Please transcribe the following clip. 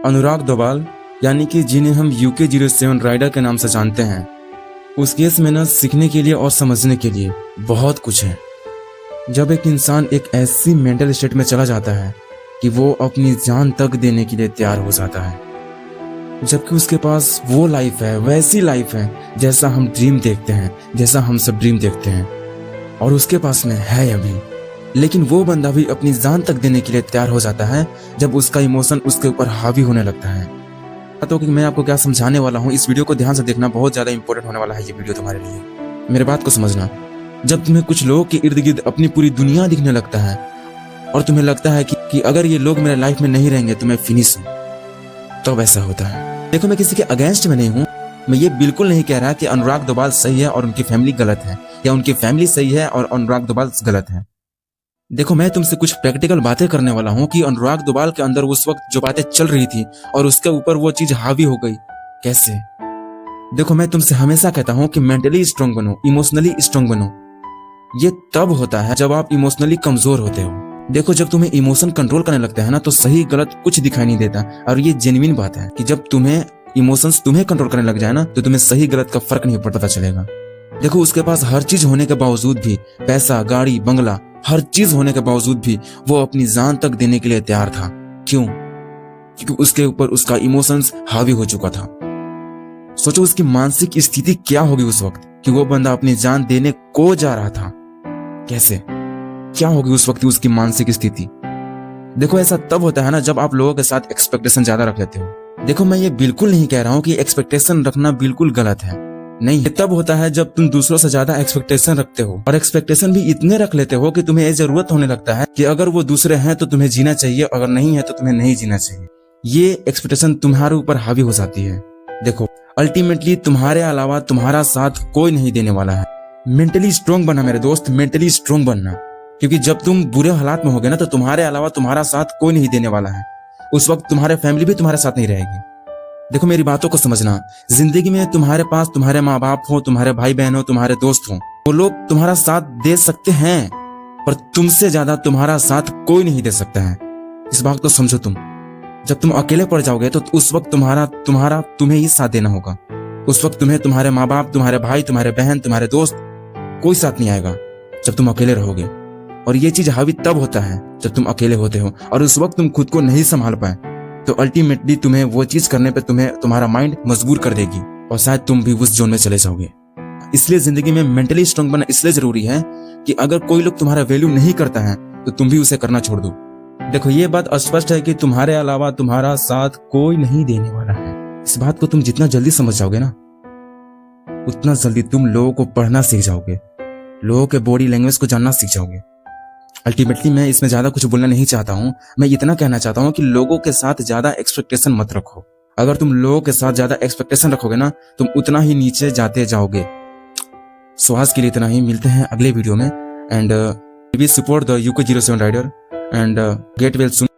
अनुराग दोबाल यानी कि जिन्हें हम UK07 राइडर के नाम से जानते हैं, उस केस में न सीखने के लिए और समझने के लिए बहुत कुछ है। जब एक इंसान एक ऐसी मेंटल स्टेट में चला जाता है कि वो अपनी जान तक देने के लिए तैयार हो जाता है, जबकि उसके पास वो लाइफ है, वैसी लाइफ है जैसा हम ड्रीम देखते हैं, जैसा हम सब ड्रीम देखते हैं, और उसके पास में है अभी। लेकिन वो बंदा भी अपनी जान तक देने के लिए तैयार हो जाता है जब उसका इमोशन उसके ऊपर हावी होने लगता है। तो कि मैं आपको क्या समझाने वाला हूँ, इस वीडियो को ध्यान से देखना, बहुत ज्यादा इंपॉर्टेंट होने वाला है ये वीडियो तुम्हारे लिए। मेरे बात को समझना, जब तुम्हें कुछ लोगों के इर्द गिर्द अपनी पूरी दुनिया दिखने लगता है और तुम्हें लगता है कि अगर ये लोग मेरे लाइफ में नहीं रहेंगे तो मैं फिनिश हूँ, तब ऐसा होता है। देखो, मैं किसी के अगेंस्ट में नहीं हूँ। मैं ये बिल्कुल नहीं कह रहा कि अनुराग दोबाल सही है और उनकी फैमिली गलत है, या उनकी फैमिली सही है और अनुराग दोबाल गलत है। देखो, मैं तुमसे कुछ प्रैक्टिकल बातें करने वाला हूँ कि अनुराग दोबाल के अंदर उस वक्त जो बातें चल रही थी और उसके ऊपर वो चीज हावी हो गई कैसे। देखो, मैं तुमसे हमेशा कहता हूँ कि मेंटली स्ट्रांग बनो, इमोशनली स्ट्रांग बनो। ये तब होता है जब आप इमोशनली कमजोर होते हो। देखो, जब तुम्हें इमोशन कंट्रोल करने लगता है ना, तो सही गलत कुछ दिखाई नहीं देता। और ये जेन्युइन बात है कि जब तुम्हें इमोशंस तुम्हें कंट्रोल करने लग जाए ना, तो तुम्हें सही गलत का फर्क नहीं पता चलेगा। देखो, उसके पास हर चीज होने के बावजूद भी, पैसा, गाड़ी, बंगला, हर चीज होने के बावजूद भी वो अपनी जान तक देने के लिए तैयार था। क्यों? क्योंकि उसके ऊपर उसका इमोशंस हावी हो चुका था। सोचो उसकी मानसिक स्थिति क्या होगी उस वक्त कि वो बंदा अपनी जान देने को जा रहा था। कैसे? क्या होगी उस वक्त उसकी मानसिक स्थिति? देखो, ऐसा तब होता है ना जब आप लोगों के साथ एक्सपेक्टेशन ज्यादा रख लेते हो। देखो, मैं ये बिल्कुल नहीं कह रहा हूँ कि एक्सपेक्टेशन रखना बिल्कुल गलत है, नहीं। ये तब होता है जब तुम दूसरों से ज्यादा एक्सपेक्टेशन रखते हो, और एक्सपेक्टेशन भी इतने रख लेते हो कि तुम्हें ये जरूरत होने लगता है कि अगर वो दूसरे हैं तो तुम्हें जीना चाहिए, अगर नहीं है तो तुम्हें नहीं जीना चाहिए। ये एक्सपेक्टेशन तुम्हारे ऊपर हावी हो जाती है। देखो, अल्टीमेटली तुम्हारे अलावा तुम्हारा साथ कोई नहीं देने वाला है। मेंटली स्ट्रांग बनना मेरे दोस्त, मेंटली स्ट्रांग बनना, क्योंकि जब तुम बुरे हालात में होगे ना, तो तुम्हारे अलावा तुम्हारा साथ कोई नहीं देने वाला है। उस वक्त तुम्हारे फैमिली भी तुम्हारे साथ नहीं रहेगी। देखो, मेरी बातों को समझना, जिंदगी में तुम्हारे पास तुम्हारे माँ बाप हो, तुम्हारे भाई बहन हो, तुम्हारे दोस्त हो, वो लोग तुम्हारा साथ दे सकते हैं, पर तुमसे ज्यादा तुम्हारा साथ कोई नहीं दे सकता है। इस बात को समझो तुम। जब तुम अकेले पड़ जाओगे तो उस वक्त तुम्हें ही साथ देना होगा। उस वक्त तुम्हें तुम्हारे माँ बाप, तुम्हारे भाई, तुम्हारे बहन, तुम्हारे दोस्त, कोई साथ नहीं आएगा जब तुम अकेले रहोगे। और ये चीज हावी तब होता है जब तुम अकेले होते हो और उस वक्त तुम खुद को नहीं संभाल पाए, तो अल्टीमेटली तुम्हें वो चीज करने पे तुम्हारा माइंड मजबूर कर देगी और शायद तुम भी उस जोन में चले जाओगे। इसलिए जिंदगी में मेंटली स्ट्रांग बनना इसलिए जरूरी है कि अगर कोई लोग तुम्हारा वैल्यू नहीं करता है तो तुम भी उसे करना छोड़ दो। देखो, ये बात स्पष्ट है कि तुम्हारे अलावा तुम्हारा साथ कोई नहीं देने वाला है। इस बात को तुम जितना जल्दी समझ जाओगे ना, उतना जल्दी तुम लोगों को पढ़ना सीख जाओगे, लोगों के बॉडी लैंग्वेज को जानना सीख जाओगे। अल्टीमेटली मैं इसमें ज्यादा कुछ बोलना नहीं चाहता हूँ। मैं इतना कहना चाहता हूँ कि लोगों के साथ ज्यादा एक्सपेक्टेशन मत रखो। अगर तुम लोगों के साथ ज्यादा एक्सपेक्टेशन रखोगे ना, तुम उतना ही नीचे जाते जाओगे। सो आज के लिए इतना ही, मिलते हैं अगले वीडियो में। And we support the UK07 rider and get well soon.